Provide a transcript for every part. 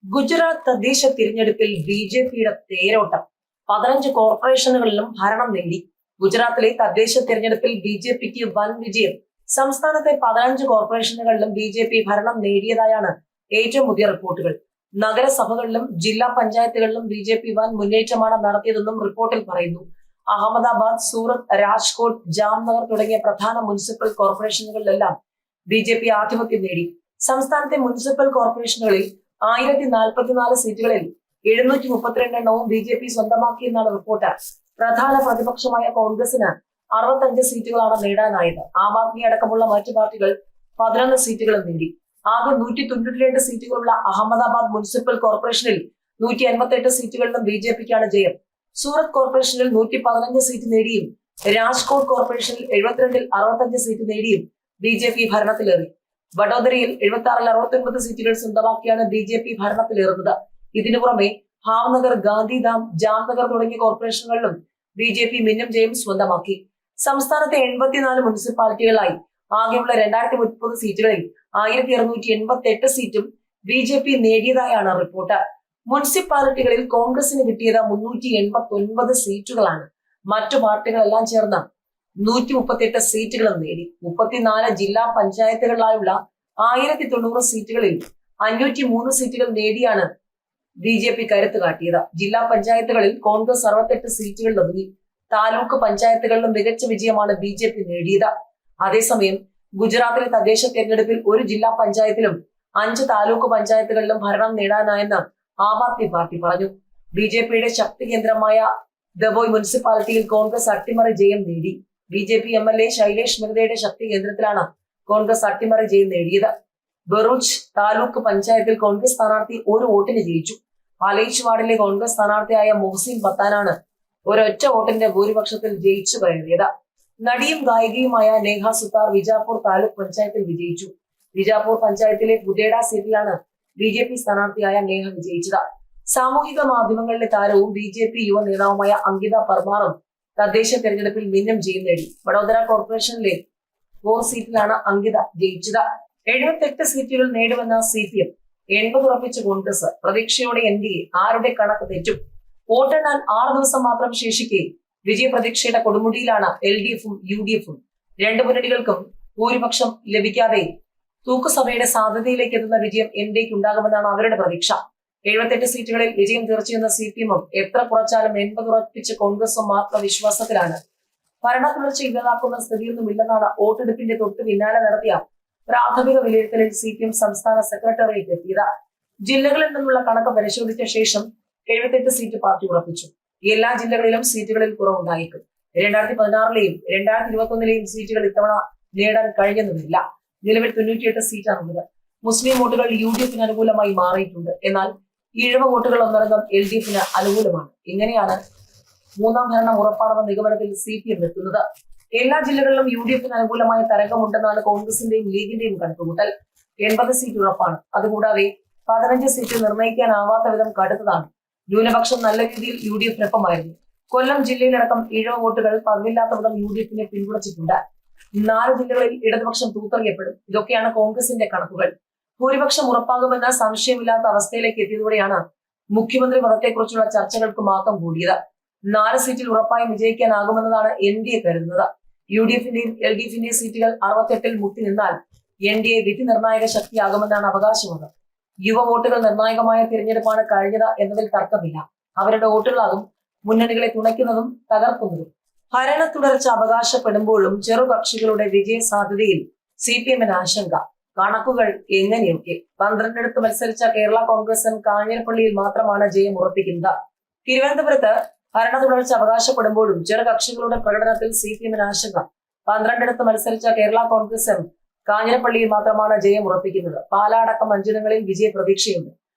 ഗുജറാത്ത് തദ്ദേശ തിരഞ്ഞെടുപ്പിൽ ബി.ജെ.പിയുടെ തേരോട്ടം. 15 കോർപ്പറേഷനുകളിലും ഭരണം നേടി. ഗുജറാത്തിലെ തദ്ദേശ തിരഞ്ഞെടുപ്പിൽ ബി.ജെ.പിക്ക് വൻ വിജയം. സംസ്ഥാനത്തെ 15 കോർപ്പറേഷനുകളിലും ബി.ജെ.പി ഭരണം നേടിയതായാണ് ഏറ്റവും പുതിയ റിപ്പോർട്ടുകൾ. നഗരസഭകളിലും ജില്ലാ പഞ്ചായത്തുകളിലും ബി.ജെ.പി വൻ മുന്നേറ്റമാണ് നടത്തിയതെന്നും റിപ്പോർട്ടിൽ പറയുന്നു. അഹമ്മദാബാദ്, സൂറത്ത്, രാജ്കോട്ട്, ജാംനഗർ തുടങ്ങിയ പ്രധാന മുനിസിപ്പൽ കോർപ്പറേഷനുകളിലെല്ലാം ബി.ജെ.പി ആധിപത്യം നേടി. സംസ്ഥാനത്തെ മുനിസിപ്പൽ കോർപ്പറേഷനുകളിൽ 1044 സീറ്റുകളിൽ 732 എണ്ണവും ബി.ജെ.പി സ്വന്തമാക്കിയെന്നാണ് റിപ്പോർട്ട്. പ്രധാന പ്രതിപക്ഷമായ കോൺഗ്രസിന് 65 സീറ്റുകളാണ് നേടാനായത്. ആം ആദ്മി അടക്കമുള്ള മറ്റു പാർട്ടികൾ 11 സീറ്റുകളും നേടി. ആകെ 192 സീറ്റുകളുള്ള അഹമ്മദാബാദ് മുനിസിപ്പൽ കോർപ്പറേഷനിൽ 158 സീറ്റുകളിലും ബി.ജെ.പിക്കാണ് ജയം. സൂറത്ത് കോർപ്പറേഷനിൽ 115 സീറ്റ് നേടിയും രാജ്കോട്ട് കോർപ്പറേഷനിൽ 72-ൽ 65 സീറ്റ് നേടിയും ബി.ജെ.പി ഭരണത്തിലേറി. വഡോദരയിൽ 76-ൽ 69 സീറ്റുകൾ സ്വന്തമാക്കിയാണ് ബി.ജെ.പി ഭരണത്തിലേറുന്നത്. ഇതിനു പുറമെ ഭാവ്നഗർ, ഗാന്ധിധാം, ജാംനഗർ തുടങ്ങിയ കോർപ്പറേഷനുകളിലും ബി.ജെ.പി മിന്നും ജയം സ്വന്തമാക്കി. സംസ്ഥാനത്തെ 84 മുനിസിപ്പാലിറ്റികളായി ആകെയുള്ള 2030 സീറ്റുകളിൽ 1288 സീറ്റും ബി.ജെ.പി നേടിയതായാണ് റിപ്പോർട്ട്. മുനിസിപ്പാലിറ്റികളിൽ കോൺഗ്രസിന് കിട്ടിയത് 389 സീറ്റുകളാണ്. മറ്റു പാർട്ടികളെല്ലാം ചേർന്ന് 138 സീറ്റുകളും നേടി. 34 ജില്ലാ പഞ്ചായത്തുകളിലായുള്ള 1090 സീറ്റുകളിൽ 503 സീറ്റുകൾ നേടിയാണ് ബി.ജെ.പി കരുത്ത് കാട്ടിയത്. ജില്ലാ പഞ്ചായത്തുകളിൽ കോൺഗ്രസ് 68 സീറ്റുകളിൽ ഒതുങ്ങി. താലൂക്ക് പഞ്ചായത്തുകളിലും മികച്ച വിജയമാണ് ബി.ജെ.പി നേടിയത്. അതേസമയം ഗുജറാത്തിലെ തദ്ദേശ തെരഞ്ഞെടുപ്പിൽ ഒരു ജില്ലാ പഞ്ചായത്തിലും 5 താലൂക്ക് പഞ്ചായത്തുകളിലും ഭരണം നേടാനായെന്ന് ആം ആദ്മി പാർട്ടി പറഞ്ഞു. ബി.ജെ.പിയുടെ ശക്തി കേന്ദ്രമായ ദബോയ് മുനിസിപ്പാലിറ്റിയിൽ കോൺഗ്രസ് അട്ടിമറി ജയം നേടി. ബി.ജെ.പി എം.എൽ.എ ശൈലേഷ് മിർദയുടെ ശക്തി കേന്ദ്രത്തിലാണ് കോൺഗ്രസ് അട്ടിമറി ജയം നേടിയത്. ബറൂച്ച് താലൂക്ക് പഞ്ചായത്തിൽ കോൺഗ്രസ് സ്ഥാനാർത്ഥി ഒരു വോട്ടിന് ജയിച്ചു. പാലേച്ച് വാർഡിലെ കോൺഗ്രസ് സ്ഥാനാർത്ഥിയായ മുഹ്സിൻ പത്താനാണ് ഒരൊറ്റ വോട്ടിന്റെ ഭൂരിപക്ഷത്തിൽ ജയിച്ചു കയറിയത്. നടിയും ഗായികയുമായ നേഹ സുതാർ വിജാപൂർ താലൂക്ക് പഞ്ചായത്തിൽ വിജയിച്ചു. വിജാപൂർ പഞ്ചായത്തിലെ ബുദേഡ സീറ്റിലാണ് ബി.ജെ.പി സ്ഥാനാർത്ഥിയായ നേഹ വിജയിച്ചത്. സാമൂഹിക മാധ്യമങ്ങളിലെ താരവും ബി.ജെ.പി യുവ നേതാവുമായ അങ്കിത പർമാറും തദ്ദേശ തെരഞ്ഞെടുപ്പിൽ മിന്നും ജയം നേടി. വഡോദര കോർപ്പറേഷനിലെ 4 സീറ്റിലാണ് അങ്കിത ജയിച്ചത്. 78 സീറ്റുകൾ നേടുമെന്ന CPM, 80 ഉറപ്പിച്ച കോൺഗ്രസ്. പ്രതീക്ഷയോടെ NDA. ആരുടെ കണക്ക് തെറ്റും? വോട്ടെണ്ണാൻ 6 ദിവസം മാത്രം ശേഷിക്കെ വിജയപ്രതീക്ഷയുടെ കൊടുമുടിയിലാണ് LDF-ഉം UDF-ഉം. രണ്ട് മുന്നണികൾക്കും ഭൂരിപക്ഷം ലഭിക്കാതെ തൂക്കുസഭയുടെ സാധ്യതയിലേക്ക് എത്തുന്ന വിജയം NDAക്ക് ഉണ്ടാകുമെന്നാണ് അവരുടെ പ്രതീക്ഷ. 78 സീറ്റുകളിൽ വിജയം തീർച്ചയെന്ന CPM-ഉം എത്ര കുറച്ചാലും 80 ഉറപ്പിച്ച കോൺഗ്രസും മാത്രം വിശ്വാസത്തിലാണ്. ഭരണ തുടർച്ച ഇല്ലാതാക്കുന്ന സ്ഥിതിയൊന്നുമില്ലെന്നാണ് വോട്ടെടുപ്പിന്റെ തൊട്ട് പിന്നാലെ നടത്തിയ പ്രാഥമിക വിലയിരുത്തലിൽ CPM സംസ്ഥാന സെക്രട്ടേറിയറ്റ് എത്തിയത്. ജില്ലകളിൽ നിന്നുള്ള കണക്ക് പരിശോധിച്ച ശേഷം 78 സീറ്റ് പാർട്ടി ഉറപ്പിച്ചു. എല്ലാ ജില്ലകളിലും സീറ്റുകളിൽ കുറവുണ്ടായേക്കും. 2016-ലെയും 2021-ലെയും സീറ്റുകൾ ഇത്തവണ നേടാൻ കഴിഞ്ഞെന്നുമില്ല. നിലവിൽ 98 സീറ്റാണുള്ളത്. മുസ്ലിം വോട്ടുകൾ UDF-ന് അനുകൂലമായി മാറിയിട്ടുണ്ട്. എന്നാൽ ഈഴവ വോട്ടുകൾ ഒന്നടങ്കം LDF-ന് അനുകൂലമാണ്. ഇങ്ങനെയാണ് മൂന്നാം ഭരണം ഉറപ്പാണെന്ന നിഗമനത്തിൽ CPM എത്തുന്നത്. എല്ലാ ജില്ലകളിലും UDF-ന് അനുകൂലമായ തരംഗമുണ്ടെന്നാണ് കോൺഗ്രസിന്റെയും ലീഗിന്റെയും കണക്കുകൂട്ടൽ. 80 സീറ്റ് ഉറപ്പാണ്. അതുകൂടാതെ 15 സീറ്റ് നിർണ്ണയിക്കാനാവാത്ത വിധം കടുത്തതാണ്. ന്യൂനപക്ഷം നല്ല രീതിയിൽ UDF-നൊപ്പമായിരുന്നു. കൊല്ലം ജില്ലയിലടക്കം ഈഴവ വോട്ടുകൾ പതിവില്ലാത്ത വിധം UDF-നെ പിന്തുണച്ചിട്ടുണ്ട്. 4 ജില്ലകളിൽ ഇടതുപക്ഷം തൂത്തെറിയപ്പെടും. ഇതൊക്കെയാണ് കോൺഗ്രസിന്റെ കണക്കുകൾ. ഭൂരിപക്ഷം ഉറപ്പാകുമെന്ന സംശയമില്ലാത്ത അവസ്ഥയിലേക്ക് എത്തിയതോടെയാണ് മുഖ്യമന്ത്രി പദത്തെക്കുറിച്ചുള്ള ചർച്ചകൾക്ക് മാറ്റം കൂടിയത്. 4 സീറ്റിൽ ഉറപ്പായും വിജയിക്കാനാകുമെന്നതാണ് NDA കരുതുന്നത്. UDF-ന്റെയും LDF-ന്റെയും സീറ്റുകൾ 68-ൽ മുട്ടി നിന്നാൽ NDA വിധി നിർണായക ശക്തിയാകുമെന്നാണ് അവകാശവാദം. യുവ വോട്ടുകൾ നിർണായകമായ തിരഞ്ഞെടുപ്പാണ് കഴിഞ്ഞത് എന്നതിൽ തർക്കമില്ല. അവരുടെ വോട്ടുകളാകും മുന്നണികളെ തുണയ്ക്കുന്നതും തകർക്കുന്നതും. ഭരണ തുടർച്ച അവകാശപ്പെടുമ്പോഴും ചെറുകക്ഷികളുടെ വിജയ സാധ്യതയിൽ CPM-ന് ആശങ്ക. കണക്കുകൾ എങ്ങനെയൊക്കെ? 12 മത്സരിച്ച കേരള കോൺഗ്രസ് കാഞ്ഞിരപ്പള്ളിയിൽ മാത്രമാണ് ജയം ഉറപ്പിക്കുന്നത്. തിരുവനന്തപുരത്ത് ഭരണ തുടർച്ച അവകാശപ്പെടുമ്പോഴും ചെറുകക്ഷികളുടെ പ്രകടനത്തിൽ CPM-ന് ആശങ്ക. 12 മത്സരിച്ച കേരള കോൺഗ്രസ് കാഞ്ഞിരപ്പള്ളിയിൽ മാത്രമാണ് ജയം ഉറപ്പിക്കുന്നത്. പാലാടക്കം 5 വിജയ പ്രതീക്ഷയുണ്ട്.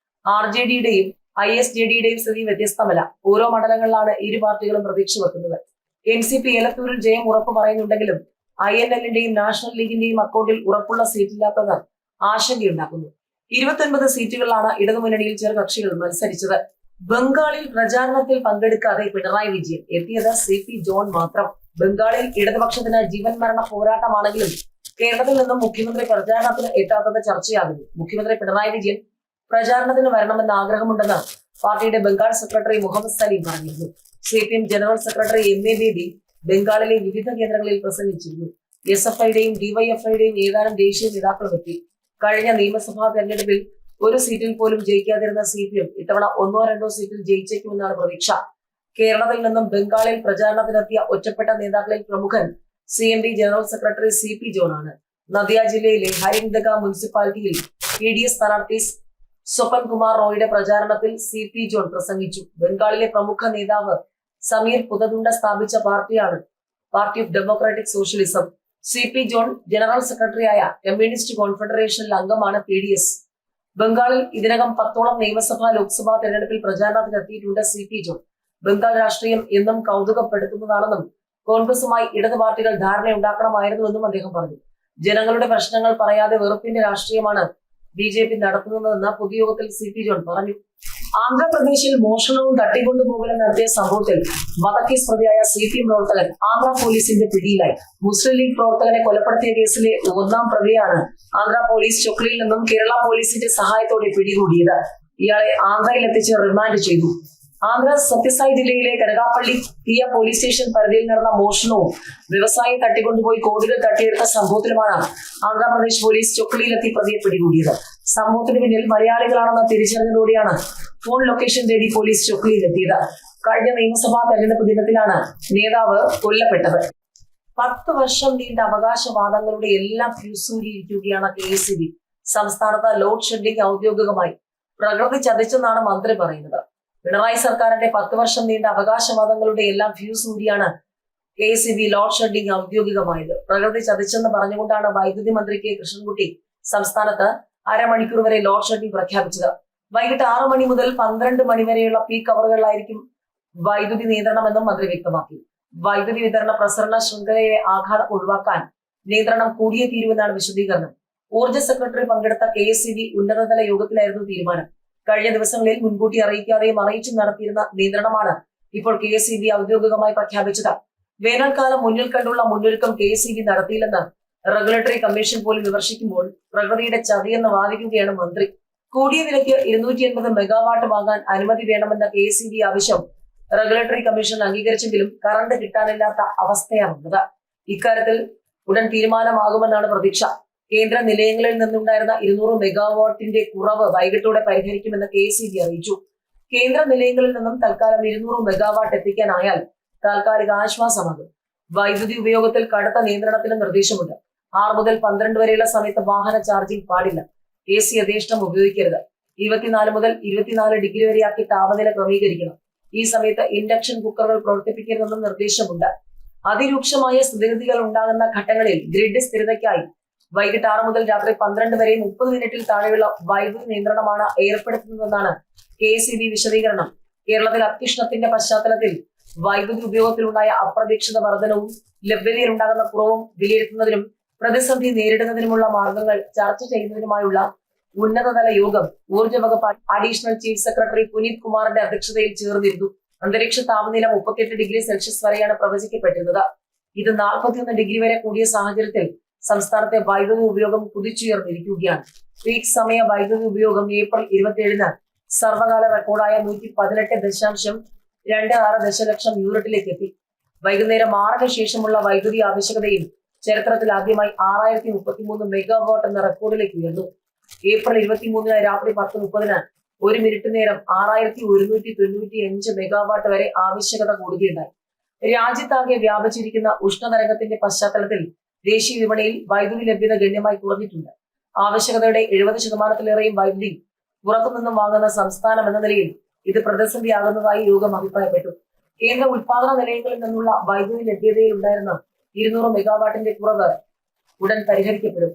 RJD-യുടെയും ISJD-യുടെയും സ്ഥിതി വ്യത്യസ്തമല്ല. ഓരോ മണ്ഡലങ്ങളിലാണ് ഇരു പാർട്ടികളും പ്രതീക്ഷ വെക്കുന്നത്. NCP ഏലത്തൂരിൽ ജയം ഉറപ്പ് പറയുന്നുണ്ടെങ്കിലും INL-ന്റെയും നാഷണൽ ലീഗിന്റെയും അക്കൗണ്ടിൽ ഉറപ്പുള്ള സീറ്റില്ലാത്തത് ആശങ്കയുണ്ടാക്കുന്നു. 29 സീറ്റുകളിലാണ് ഇടതുമുന്നണിയിൽ ചെറുകക്ഷികൾ മത്സരിച്ചത്. ബംഗാളിൽ പ്രചാരണത്തിൽ പങ്കെടുക്കാതെ പിണറായി വിജയൻ. എത്തിയത് CP ജോൺ മാത്രം. ബംഗാളിൽ ഇടതുപക്ഷത്തിന് ജീവൻ മരണ പോരാട്ടമാണെങ്കിലും കേരളത്തിൽ നിന്നും മുഖ്യമന്ത്രി പ്രചാരണത്തിന് എത്താത്തത് ചർച്ചയാകുന്നു. മുഖ്യമന്ത്രി പിണറായി വിജയൻ പ്രചാരണത്തിന് വരണമെന്ന ആഗ്രഹമുണ്ടെന്ന് പാർട്ടിയുടെ ബംഗാൾ സെക്രട്ടറി മുഹമ്മദ് സലീം പറഞ്ഞിരുന്നു. CPM general secretary MA baby ബംഗാളിലെ വിവിധ കേന്ദ്രങ്ങളിൽ പ്രസംഗിച്ചിരുന്നു. SFIയുടെയും DYFIയുടെയും ഏതാനും ദേശീയ നേതാക്കളുമെത്തി. കഴിഞ്ഞ നിയമസഭാ തെരഞ്ഞെടുപ്പിൽ ഒരു സീറ്റിൽ പോലും ജയിക്കാതിരുന്ന CPM ഇത്തവണ 1-2 സീറ്റിൽ ജയിച്ചേക്കുമെന്നാണ് പ്രതീക്ഷ. കേരളത്തിൽ നിന്നും ബംഗാളിൽ പ്രചാരണത്തിനെത്തിയ ഒറ്റപ്പെട്ട നേതാക്കളിൽ പ്രമുഖൻ CMD general secretary CP John ആണ്. നദിയ ജില്ലയിലെ ഹരിംദഗ മുനിസിപ്പാലിറ്റിയിൽ PDS സ്ഥാനാർത്ഥി സ്വപൻ കുമാർ റോയുടെ പ്രചാരണത്തിൽ CP ജോൺ പ്രസംഗിച്ചു. ബംഗാളിലെ പ്രമുഖ നേതാവ് സമീർ പുതതുണ്ട സ്ഥാപിച്ച പാർട്ടിയാണ് party of democratic socialism. CP John general സെക്രട്ടറിയായ കമ്മ്യൂണിസ്റ്റ് കോൺഫെഡറേഷനിൽ അംഗമാണ് PDS. ബംഗാളിൽ ഇതിനകം 10ഓളം നിയമസഭാ ലോക്സഭാ തെരഞ്ഞെടുപ്പിൽ പ്രചാരണത്തിനെത്തിയിട്ടുണ്ട് CP ജോൺ. ബംഗാൾ രാഷ്ട്രീയം എന്നും കൗതുകപ്പെടുത്തുന്നതാണെന്നും കോൺഗ്രസുമായി ഇടത് പാർട്ടികൾ ധാരണയുണ്ടാക്കണമായിരുന്നുവെന്നും അദ്ദേഹം പറഞ്ഞു. ജനങ്ങളുടെ പ്രശ്നങ്ങൾ പറയാതെ വെറുപ്പിന്റെ രാഷ്ട്രീയമാണ് BJP നടത്തുന്നതെന്ന് പൊതുയോഗത്തിൽ CP ജോൺ പറഞ്ഞു. ആന്ധ്രാപ്രദേശിൽ മോഷണവും തട്ടിക്കൊണ്ടുപോകലും നടത്തിയ സംഭവത്തിൽ വധക്കേസ് പ്രതിയായ CPM പ്രവർത്തകൻ ആന്ധ്ര പോലീസിന്റെ പിടിയിലായി. മുസ്ലിം ലീഗ് പ്രവർത്തകനെ കൊലപ്പെടുത്തിയ കേസിലെ 1ാം പ്രതിയാണ് ആന്ധ്ര പോലീസ് ചൊക്ലിയിൽ നിന്നും കേരള പോലീസിന്റെ സഹായത്തോടെ പിടികൂടിയത്. ഇയാളെ ആന്ധ്രയിൽ എത്തിച്ച് റിമാൻഡ് ചെയ്തു. ആന്ധ്ര സത്യസായി ജില്ലയിലെ കനകാപ്പള്ളി തീയ പോലീസ് സ്റ്റേഷൻ പരിധിയിൽ നടന്ന മോഷണവും വ്യവസായി തട്ടിക്കൊണ്ടുപോയി കോടികൾ തട്ടിയെടുത്ത സംഭവത്തിലുമാണ് ആന്ധ്രാപ്രദേശ് പോലീസ് ചൊക്ലിയിലെത്തി പ്രതിയെ പിടികൂടിയത്. സംഭവത്തിന് പിന്നിൽ മലയാളികളാണെന്ന തിരിച്ചറിഞ്ഞതോടെയാണ് ഫോൺ ലൊക്കേഷൻ തേടി പോലീസ് ചൊക്ലിയിലെത്തിയത്. കഴിഞ്ഞ നിയമസഭാ തെരഞ്ഞെടുപ്പ് ദിനത്തിലാണ് നേതാവ് കൊല്ലപ്പെട്ടത്. 10 വർഷം നീണ്ട അവകാശവാദങ്ങളുടെ എല്ലാം ഫ്യൂസൂരിയിരിക്കുകയാണ് KSEB. സംസ്ഥാനത്ത് ലോഡ് ഷെഡിംഗ് ഔദ്യോഗികമായി. പ്രകൃതി ചതിച്ചെന്നാണ് മന്ത്രി പറയുന്നത്. പിണറായി സർക്കാരിന്റെ 10 വർഷം നീണ്ട അവകാശവാദങ്ങളുടെ എല്ലാം ഫ്യൂസ് ഊരിയാണ് KSEB ലോഡ് ഷെഡിംഗ് ഔദ്യോഗികമായത്. പ്രകൃതി ചതിച്ചെന്ന് പറഞ്ഞുകൊണ്ടാണ് വൈദ്യുതി മന്ത്രി K കൃഷ്ണൻകുട്ടി സംസ്ഥാനത്ത് അരമണിക്കൂർ വരെ ലോഡ് ഷെഡിംഗ് പ്രഖ്യാപിച്ചത്. വൈകിട്ട് 6 മണി മുതൽ 12 മണി വരെയുള്ള പീക്ക് അവറുകളിലായിരിക്കും വൈദ്യുതി നിയന്ത്രണമെന്നും മന്ത്രി വ്യക്തമാക്കി. വൈദ്യുതി വിതരണ പ്രസരണ ശൃംഖലയിലെ ആഘാതം ഒഴിവാക്കാൻ നിയന്ത്രണം കൂടിയേ തീരുവെന്നാണ് വിശദീകരണം. ഊർജ്ജ സെക്രട്ടറി പങ്കെടുത്ത KSEB ഉന്നതതല യോഗത്തിലായിരുന്നു തീരുമാനം. കഴിഞ്ഞ ദിവസങ്ങളിൽ മുൻകൂട്ടി അറിയിക്കാതെയും അറിയിച്ചും നടത്തിയിരുന്ന നിയന്ത്രണമാണ് ഇപ്പോൾ KSEB ഔദ്യോഗികമായി പ്രഖ്യാപിച്ചത്. വേനൽക്കാലം മുന്നിൽ കണ്ടുള്ള മുന്നൊരുക്കം KSEB നടത്തിയില്ലെന്ന് റെഗുലേറ്ററി കമ്മീഷൻ പോലും വിമർശിക്കുമ്പോൾ പ്രകൃതിയുടെ ചതിയെന്ന് വാദിക്കുകയാണ് മന്ത്രി. കൂടിയ വിലയ്ക്ക് 280 മെഗാവാട്ട് വാങ്ങാൻ അനുമതി വേണമെന്ന KSEB ആവശ്യം റെഗുലേറ്ററി കമ്മീഷൻ അംഗീകരിച്ചെങ്കിലും കറണ്ട് കിട്ടാനില്ലാത്ത അവസ്ഥയാണുള്ളത്. ഇക്കാര്യത്തിൽ ഉടൻ തീരുമാനമാകുമെന്നാണ് പ്രതീക്ഷ. കേന്ദ്ര നിലയങ്ങളിൽ നിന്നുണ്ടായിരുന്ന 200 മെഗാവാട്ടിന്റെ കുറവ് വൈകിട്ടോടെ പരിഹരിക്കുമെന്ന് KSEB അറിയിച്ചു. കേന്ദ്ര നിലയങ്ങളിൽ നിന്നും തൽക്കാലം 200 മെഗാവാട്ട് എത്തിക്കാനായാൽ താൽക്കാലിക ആശ്വാസമാകും. വൈദ്യുതി ഉപയോഗത്തിൽ കടുത്ത നിയന്ത്രണത്തിന് നിർദ്ദേശമുണ്ട്. 6 മുതൽ 12 വരെയുള്ള സമയത്ത് വാഹന ചാർജിംഗ് പാടില്ല. AC യഥേഷ്ടം ഉപയോഗിക്കരുത്. 24 മുതൽ 24 ഡിഗ്രി വരെയാക്കി താപനില ക്രമീകരിക്കണം. ഈ സമയത്ത് ഇൻഡക്ഷൻ കുക്കറുകൾ പ്രവർത്തിപ്പിക്കരുതെന്നും നിർദ്ദേശമുണ്ട്. അതിരൂക്ഷമായ സ്ഥിതിഗതികൾ ഉണ്ടാകുന്ന ഘട്ടങ്ങളിൽ ഗ്രിഡ് സ്ഥിരതയ്ക്കായി വൈകിട്ട് 6 മുതൽ രാത്രി 12 വരെ 30 മിനിറ്റിൽ താഴെയുള്ള വൈദ്യുതി നിയന്ത്രണമാണ് ഏർപ്പെടുത്തുന്നതെന്നാണ് KSEB വിശദീകരണം. കേരളത്തിൽ അത്യുഷ്ണത്തിന്റെ പശ്ചാത്തലത്തിൽ വൈദ്യുതി ഉപയോഗത്തിലുണ്ടായ അപ്രതീക്ഷിത വർധനവും ലഭ്യതയിലുണ്ടാകുന്ന കുറവും വിലയിരുത്തുന്നതിനും പ്രതിസന്ധി നേരിടുന്നതിനുമുള്ള മാർഗങ്ങൾ ചർച്ച ചെയ്യുന്നതിനുമായുള്ള ഉന്നതതല യോഗം ഊർജ്ജ വകുപ്പ് അഡീഷണൽ ചീഫ് സെക്രട്ടറി പുനീത് കുമാറിന്റെ അധ്യക്ഷതയിൽ ചേർന്നിരുന്നു. അന്തരീക്ഷ താപനില 38 ഡിഗ്രി സെൽഷ്യസ് വരെയാണ് പ്രവചിക്കപ്പെട്ടിരുന്നത്. ഇത് 41 ഡിഗ്രി വരെ കൂടിയ സാഹചര്യത്തിൽ സംസ്ഥാനത്തെ വൈദ്യുതി ഉപയോഗം കുതിച്ചുയർന്നിരിക്കുകയാണ്. പീക്ക് സമയ വൈദ്യുതി ഉപയോഗം ഏപ്രിൽ 27-ന് സർവകാല റെക്കോർഡായ 118.26 ദശലക്ഷം യൂണിറ്റിലേക്ക് എത്തി. വൈകുന്നേരം 6-ന് ശേഷമുള്ള വൈദ്യുതി ആവശ്യകതയും ചരിത്രത്തിൽ ആദ്യമായി 6033 മെഗാവാട്ട് എന്ന റെക്കോർഡിലേക്ക് ഉയർന്നു. ഏപ്രിൽ 23-ന് രാത്രി 10:30-ന് 1 മിനിറ്റ് നേരം 6195 മെഗാവാട്ട് വരെ ആവശ്യകത കൂടുകയുണ്ടായി. രാജ്യത്താകെ വ്യാപിച്ചിരിക്കുന്ന ഉഷ്ണതരംഗത്തിന്റെ പശ്ചാത്തലത്തിൽ ദേശീയ വിപണിയിൽ വൈദ്യുതി ലഭ്യത ഗണ്യമായി കുറഞ്ഞിട്ടുണ്ട്. ആവശ്യകതയുടെ 70%-ലേറെയും വൈദ്യുതി പുറത്തുനിന്നും വാങ്ങുന്ന സംസ്ഥാനം എന്ന നിലയിൽ ഇത് പ്രതിസന്ധിയാകുന്നതായി യോഗം അഭിപ്രായപ്പെട്ടു. കേന്ദ്ര ഉത്പാദന നിലയങ്ങളിൽ നിന്നുള്ള വൈദ്യുതി ലഭ്യതയിൽ ഉണ്ടായിരുന്ന 200 മെഗാവാട്ടിന്റെ കുറവ് ഉടൻ പരിഹരിക്കപ്പെടും.